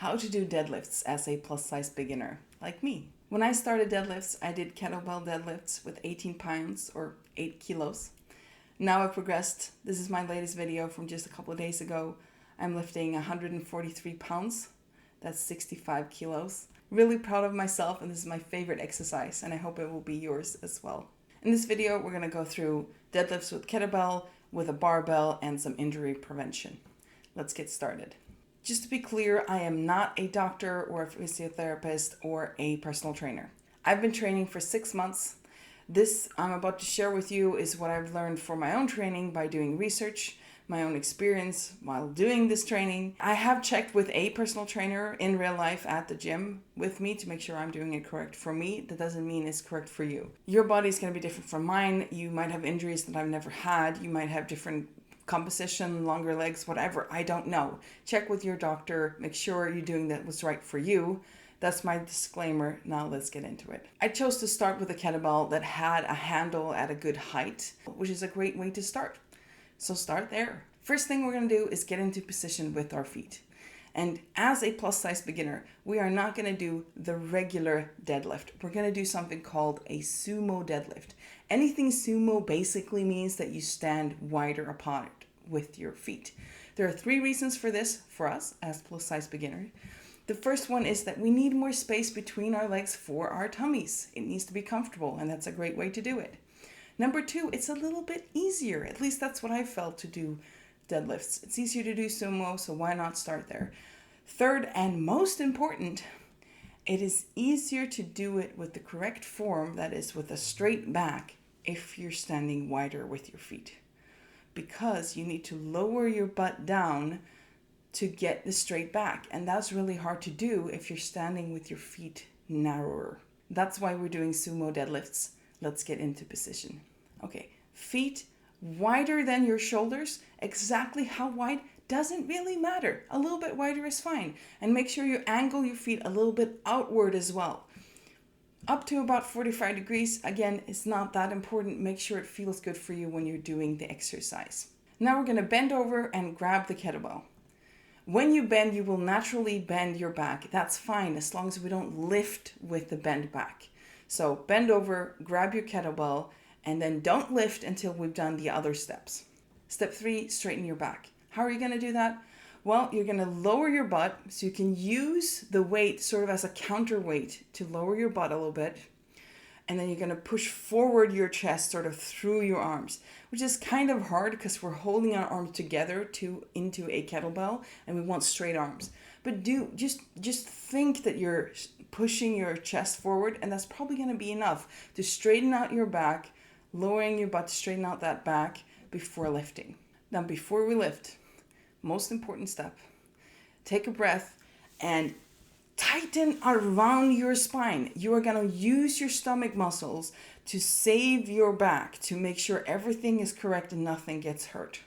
How to do deadlifts as a plus size beginner, like me. When I started deadlifts, I did kettlebell deadlifts with 18 pounds or 8 kilos. Now I've progressed. This is my latest video from just a couple of days ago. I'm lifting 143 pounds. That's 65 kilos. Really proud of myself, and this is my favorite exercise, and I hope it will be yours as well. In this video, we're going to go through deadlifts with kettlebell, with a barbell, and some injury prevention. Let's get started. Just to be clear, I am not a doctor or a physiotherapist or a personal trainer. I've been training for 6 months. This I'm about to share with you is what I've learned for my own training by doing research, my own experience while doing this training. I have checked with a personal trainer in real life at the gym with me to make sure I'm doing it correct for me. That doesn't mean it's correct for you. Your body is going to be different from mine. You might have injuries that I've never had. You might have different composition, longer legs, whatever. I don't know. Check with your doctor. Make sure you're doing that what's right for you. That's my disclaimer. Now let's get into it. I chose to start with a kettlebell that had a handle at a good height, which is a great way to start. So start there. First thing we're going to do is get into position with our feet. And as a plus size beginner, we are not going to do the regular deadlift. We're going to do something called a sumo deadlift. Anything sumo basically means that you stand wider apart with your feet. There are 3 reasons for this for us as plus size beginners. The first one is that we need more space between our legs for our tummies. It needs to be comfortable, and that's a great way to do it. Number 2, it's a little bit easier. At least that's what I felt to do deadlifts. It's easier to do sumo, so why not start there? Third, and most important, it is easier to do it with the correct form, that is with a straight back, if you're standing wider with your feet. Because you need to lower your butt down to get the straight back. And that's really hard to do if you're standing with your feet narrower. That's why we're doing sumo deadlifts. Let's get into position. Okay, feet wider than your shoulders. Exactly how wide doesn't really matter. A little bit wider is fine. And make sure you angle your feet a little bit outward as well. Up to about 45 degrees. Again, it's not that important. Make sure it feels good for you when you're doing the exercise. Now we're going to bend over and grab the kettlebell. When you bend, you will naturally bend your back. That's fine as long as we don't lift with the bent back. So bend over, grab your kettlebell, and then don't lift until we've done the other steps. Step 3, straighten your back. How are you going to do that? Well, you're going to lower your butt so you can use the weight sort of as a counterweight to lower your butt a little bit. And then you're going to push forward your chest sort of through your arms, which is kind of hard because we're holding our arms together into a kettlebell and we want straight arms. But just think that you're pushing your chest forward, and that's probably going to be enough to straighten out your back, lowering your butt to straighten out that back before lifting. Now, before we lift, most important step, take a breath and tighten around your spine. You are going to use your stomach muscles to save your back, to make sure everything is correct and nothing gets hurt.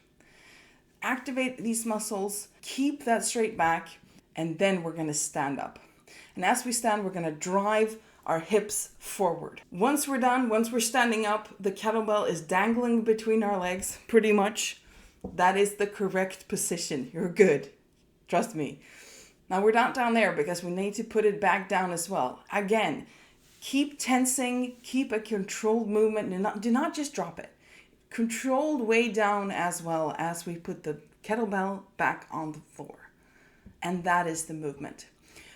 Activate these muscles, keep that straight back, and then we're going to stand up. And as we stand, we're going to drive our hips forward. Once we're done, once we're standing up, the kettlebell is dangling between our legs, pretty much. That is the correct position. You're good. Trust me. Now we're not down there because we need to put it back down as well. Again, keep tensing, keep a controlled movement. Do not just drop it. Controlled way down as well as we put the kettlebell back on the floor. And that is the movement.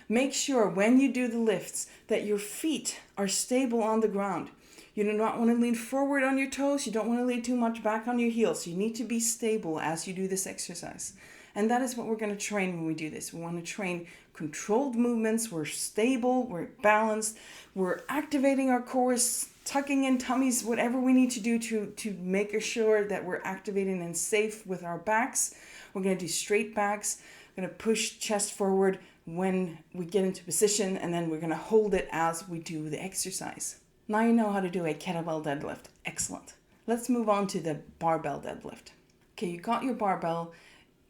Make sure when you do the lifts that your feet are stable on the ground. You do not want to lean forward on your toes. You don't want to lean too much back on your heels. You need to be stable as you do this exercise. And that is what we're going to train when we do this. We want to train controlled movements. We're stable, we're balanced, we're activating our cores, tucking in tummies, whatever we need to do to make sure that we're activating and safe with our backs. We're going to do straight backs. We're going to push chest forward when we get into position, and then we're going to hold it as we do the exercise. Now you know how to do a kettlebell deadlift. Excellent. Let's move on to the barbell deadlift. Okay, you got your barbell.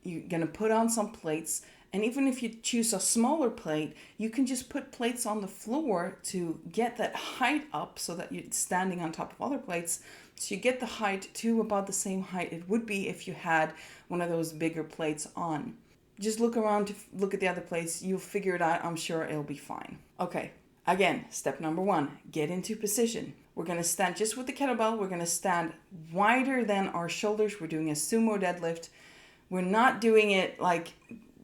You're going to put on some plates. And even if you choose a smaller plate, you can just put plates on the floor to get that height up so that you're standing on top of other plates. So you get the height to about the same height it would be if you had one of those bigger plates on. Just look around to look at the other place. You'll figure it out. I'm sure it'll be fine. Okay, again, step number 1, get into position. We're going to stand just with the kettlebell. We're going to stand wider than our shoulders. We're doing a sumo deadlift. We're not doing it like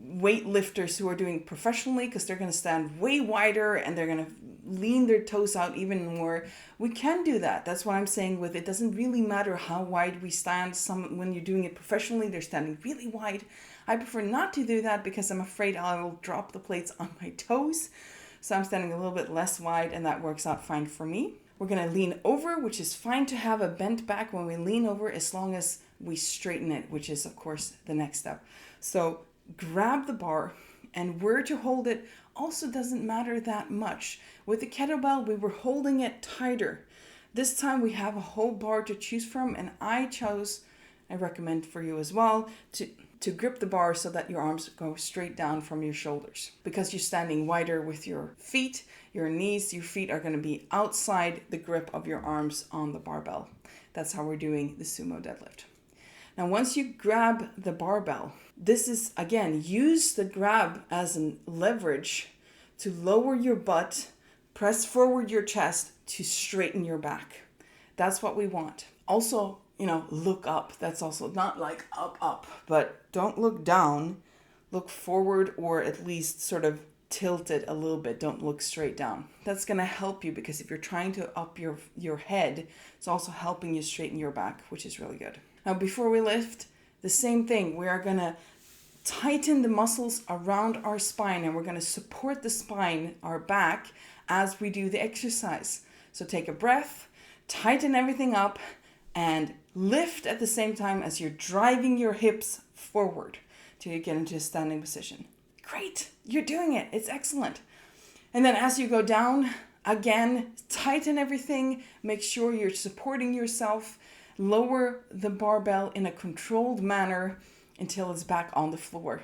weightlifters who are doing professionally, because they're going to stand way wider and they're going to lean their toes out even more. We can do that. That's what I'm saying with it doesn't really matter how wide we stand. When you're doing it professionally, they're standing really wide. I prefer not to do that because I'm afraid I will drop the plates on my toes. So I'm standing a little bit less wide, and that works out fine for me. We're going to lean over, which is fine to have a bent back when we lean over, as long as we straighten it, which is, of course, the next step. So grab the bar, and where to hold it also doesn't matter that much. With the kettlebell, we were holding it tighter. This time we have a whole bar to choose from, and I recommend for you as well, to grip the bar so that your arms go straight down from your shoulders. Because you're standing wider with your feet, your knees, your feet are going to be outside the grip of your arms on the barbell. That's how we're doing the sumo deadlift. Now, once you grab the barbell, this is, again, use the grab as a leverage to lower your butt, press forward your chest to straighten your back. That's what we want. Also, look up. That's also not like up, but don't look down. Look forward, or at least sort of tilt it a little bit. Don't look straight down. That's going to help you, because if you're trying to up your head, it's also helping you straighten your back, which is really good. Now, before we lift, the same thing. We are going to tighten the muscles around our spine, and we're going to support the spine, our back, as we do the exercise. So take a breath, tighten everything up, and lift at the same time as you're driving your hips forward till you get into a standing position. Great, you're doing it. It's excellent. And then as you go down, again, tighten everything. Make sure you're supporting yourself. Lower the barbell in a controlled manner until it's back on the floor.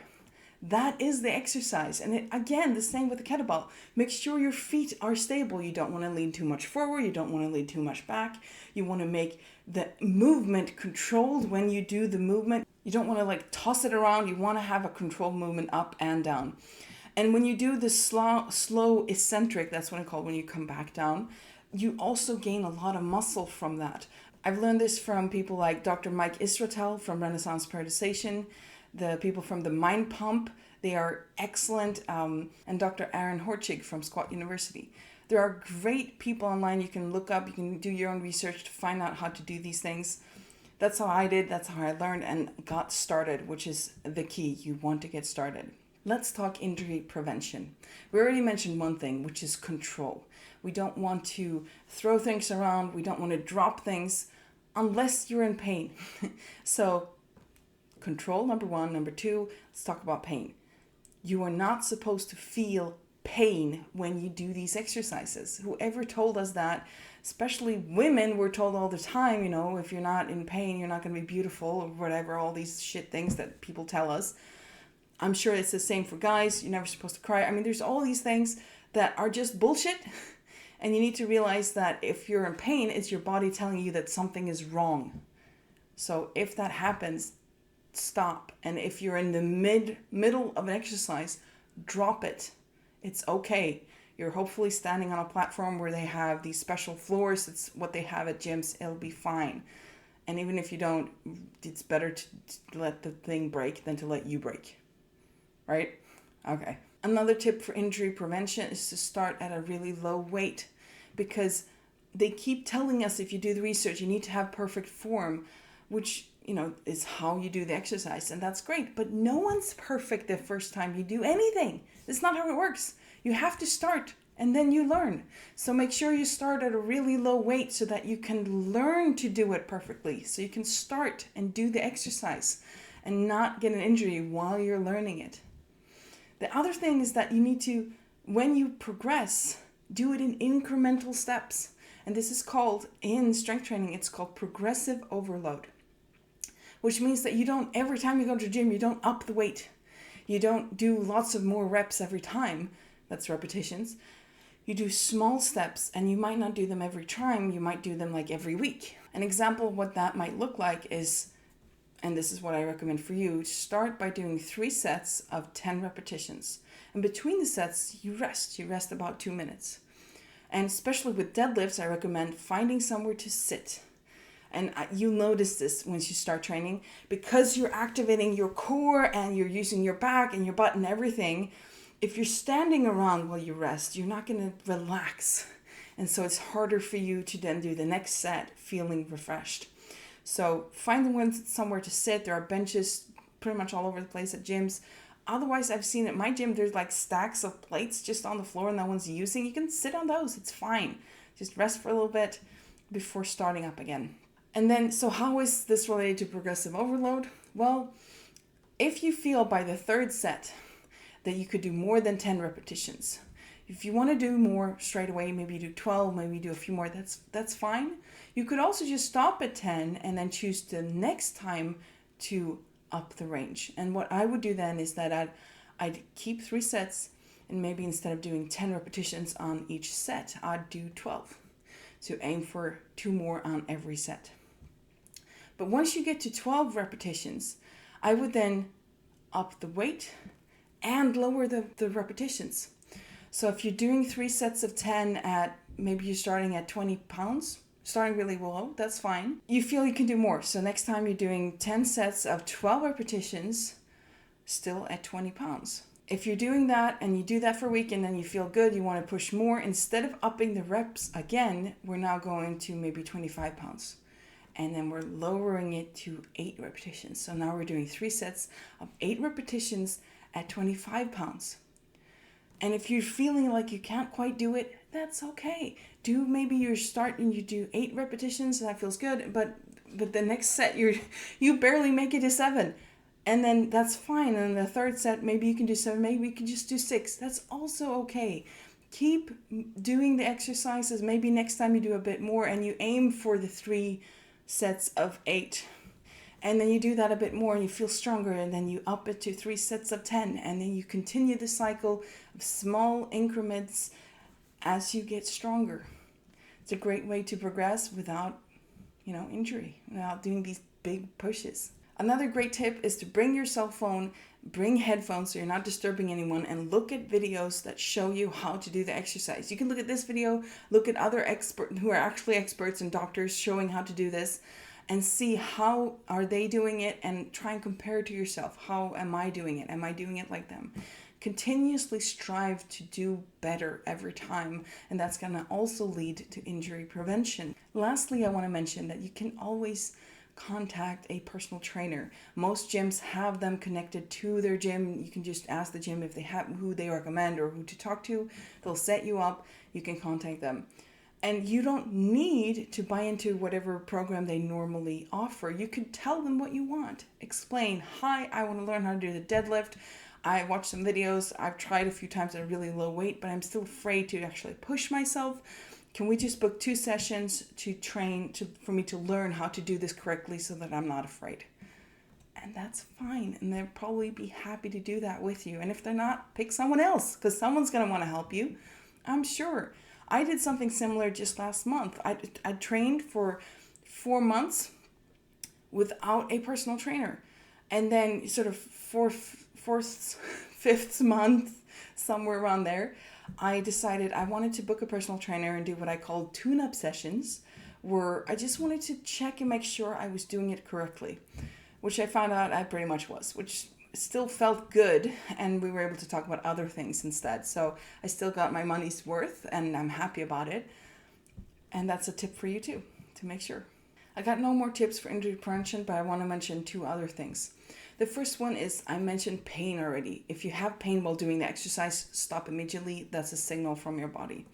That is the exercise. And again, the same with the kettlebell. Make sure your feet are stable. You don't want to lean too much forward. You don't want to lean too much back. You want to make the movement controlled when you do the movement. You don't want to toss it around. You want to have a controlled movement up and down. And when you do the slow eccentric, that's what I call when you come back down, you also gain a lot of muscle from that. I've learned this from people like Dr. Mike Israetel from Renaissance Periodization, the people from the Mind Pump, they are excellent, and Dr. Aaron Horchig from Squat University. There are great people online you can look up, you can do your own research to find out how to do these things. That's how I did, that's how I learned and got started, which is the key. You want to get started. Let's talk injury prevention. We already mentioned one thing, which is control. We don't want to throw things around. We don't want to drop things unless you're in pain. So control, number 1. Number 2, let's talk about pain. You are not supposed to feel pain when you do these exercises. Whoever told us that, especially women, we're told all the time, if you're not in pain, you're not going to be beautiful or whatever, all these shit things that people tell us. I'm sure it's the same for guys. You're never supposed to cry. There's all these things that are just bullshit. And you need to realize that if you're in pain, it's your body telling you that something is wrong. So if that happens, stop. And if you're in the middle of an exercise, drop it. It's okay. You're hopefully standing on a platform where they have these special floors. It's what they have at gyms. It'll be fine. And even if you don't, it's better to let the thing break than to let you break. Right? Okay. Another tip for injury prevention is to start at a really low weight, because they keep telling us if you do the research, you need to have perfect form, which, is how you do the exercise. And that's great. But no one's perfect the first time you do anything. That's not how it works. You have to start and then you learn. So make sure you start at a really low weight so that you can learn to do it perfectly. So you can start and do the exercise and not get an injury while you're learning it. The other thing is that you need to, when you progress, do it in incremental steps. And this is called, in strength training, it's called progressive overload. Which means that you don't, every time you go to the gym, you don't up the weight. You don't do lots of more reps every time. That's repetitions. You do small steps, and you might not do them every time. You might do them every week. An example of what that might look like is and this is what I recommend for you, start by doing 3 sets of 10 repetitions. And between the sets, you rest. You rest about 2 minutes. And especially with deadlifts, I recommend finding somewhere to sit. And you'll notice this once you start training, because you're activating your core and you're using your back and your butt and everything. If you're standing around while you rest, you're not going to relax. And so it's harder for you to then do the next set feeling refreshed. So find somewhere to sit. There are benches pretty much all over the place at gyms. Otherwise, I've seen at my gym, there's like stacks of plates just on the floor no one's using. You can sit on those. It's fine. Just rest for a little bit before starting up again. And then, so how is this related to progressive overload? Well, if you feel by the 3rd set that you could do more than 10 repetitions, if you want to do more straight away, maybe do 12, maybe do a few more, that's fine. You could also just stop at 10 and then choose the next time to up the range. And what I would do then is that I'd keep 3 sets, and maybe instead of doing 10 repetitions on each set, I'd do 12. So aim for 2 more on every set. But once you get to 12 repetitions, I would then up the weight and lower the repetitions. So if you're doing 3 sets of 10 at, maybe you're starting at 20 pounds, starting really low, that's fine. You feel you can do more. So next time you're doing 10 sets of 12 repetitions, still at 20 pounds. If you're doing that and you do that for a week and then you feel good, you want to push more, instead of upping the reps again, we're now going to maybe 25 pounds. And then we're lowering it to 8 repetitions. So now we're doing 3 sets of 8 repetitions at 25 pounds. And if you're feeling like you can't quite do it, that's okay. Maybe you start and you do 8 repetitions, and that feels good, but the next set you barely make it to 7. And then that's fine. And the 3rd set, maybe you can do 7, maybe you can just do 6. That's also okay. Keep doing the exercises. Maybe next time you do a bit more and you aim for the 3 sets of 8. And then you do that a bit more and you feel stronger, and then you up it to 3 sets of 10, and then you continue the cycle of small increments as you get stronger. It's a great way to progress without, injury, without doing these big pushes. Another great tip is to bring your cell phone, bring headphones so you're not disturbing anyone, and look at videos that show you how to do the exercise. You can look at this video, look at other experts who are actually experts and doctors showing how to do this, and see how are they doing it, and try and compare it to yourself. How am I doing it? Am I doing it like them? Continuously strive to do better every time, and that's going to also lead to injury prevention. Lastly, I want to mention that you can always contact a personal trainer. Most gyms have them connected to their gym. You can just ask the gym if they have who they recommend or who to talk to. They'll set you up. You can contact them. And you don't need to buy into whatever program they normally offer. You could tell them what you want. Explain, hi, I want to learn how to do the deadlift. I watched some videos. I've tried a few times at a really low weight, but I'm still afraid to actually push myself. Can we just book 2 sessions to train, for me to learn how to do this correctly so that I'm not afraid? And that's fine. And they'll probably be happy to do that with you. And if they're not, pick someone else, because someone's going to want to help you, I'm sure. I did something similar just last month. I trained for 4 months without a personal trainer. And then sort of fifth month, somewhere around there, I decided I wanted to book a personal trainer and do what I called tune-up sessions, where I just wanted to check and make sure I was doing it correctly, which I found out I pretty much was, which still felt good, and we were able to talk about other things instead. So I still got my money's worth, and I'm happy about it. And that's a tip for you too, to make sure. I got no more tips for injury prevention, but I want to mention 2 other things. The first one is, I mentioned pain already. If you have pain while doing the exercise, stop immediately. That's a signal from your body.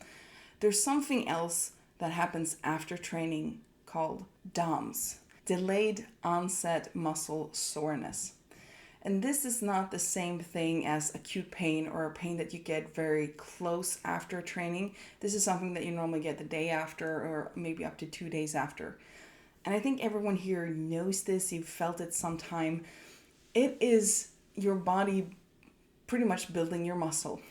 There's something else that happens after training called DOMS, delayed onset muscle soreness. And this is not the same thing as acute pain or a pain that you get very close after training. This is something that you normally get the day after or maybe up to 2 days after. And I think everyone here knows this. You've felt it sometime. It is your body pretty much building your muscle.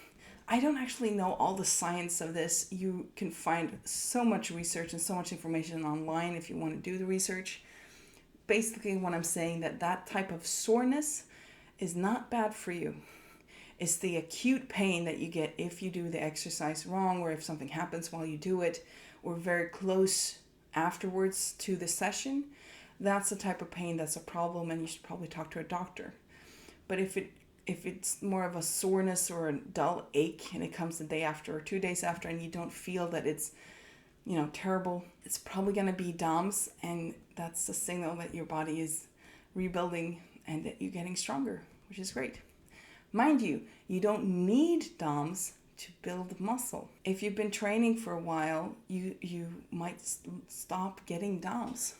I don't actually know all the science of this. You can find so much research and so much information online if you want to do the research. basically what I'm saying, that type of soreness is not bad for you. It's the acute pain that you get if you do the exercise wrong, or if something happens while you do it, or very close afterwards to the session. That's the type of pain that's a problem, and you should probably talk to a doctor. But if it's more of a soreness or a dull ache and it comes the day after or 2 days after and you don't feel that it's, terrible, it's probably going to be DOMS, and that's a signal that your body is rebuilding and that you're getting stronger, which is great. Mind you, you don't need DOMS to build muscle. If you've been training for a while, you might stop getting DOMS.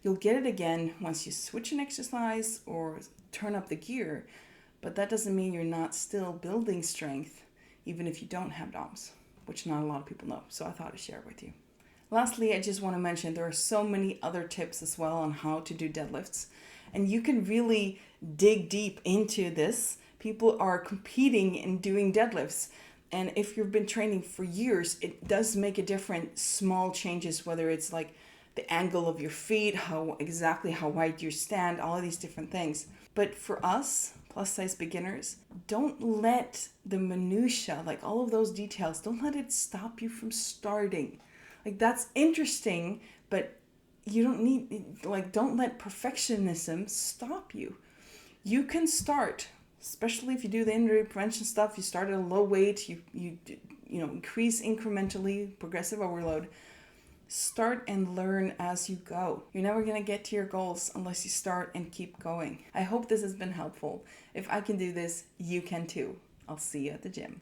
You'll get it again once you switch an exercise or turn up the gear, but that doesn't mean you're not still building strength, even if you don't have DOMS, which not a lot of people know, so I thought I'd share it with you. Lastly, I just want to mention there are so many other tips as well on how to do deadlifts, and you can really dig deep into this. People are competing and doing deadlifts, and if you've been training for years, it does make a difference. Small changes, whether it's like the angle of your feet, how wide you stand, all of these different things. But for us, plus size beginners, don't let the minutia, like all of those details, don't let it stop you from starting. Like, that's interesting, but you don't let perfectionism stop you. You can start, especially if you do the injury prevention stuff. You start at a low weight, you increase incrementally, progressive overload. Start and learn as you go. You're never going to get to your goals unless you start and keep going. I hope this has been helpful. If I can do this, you can too. I'll see you at the gym.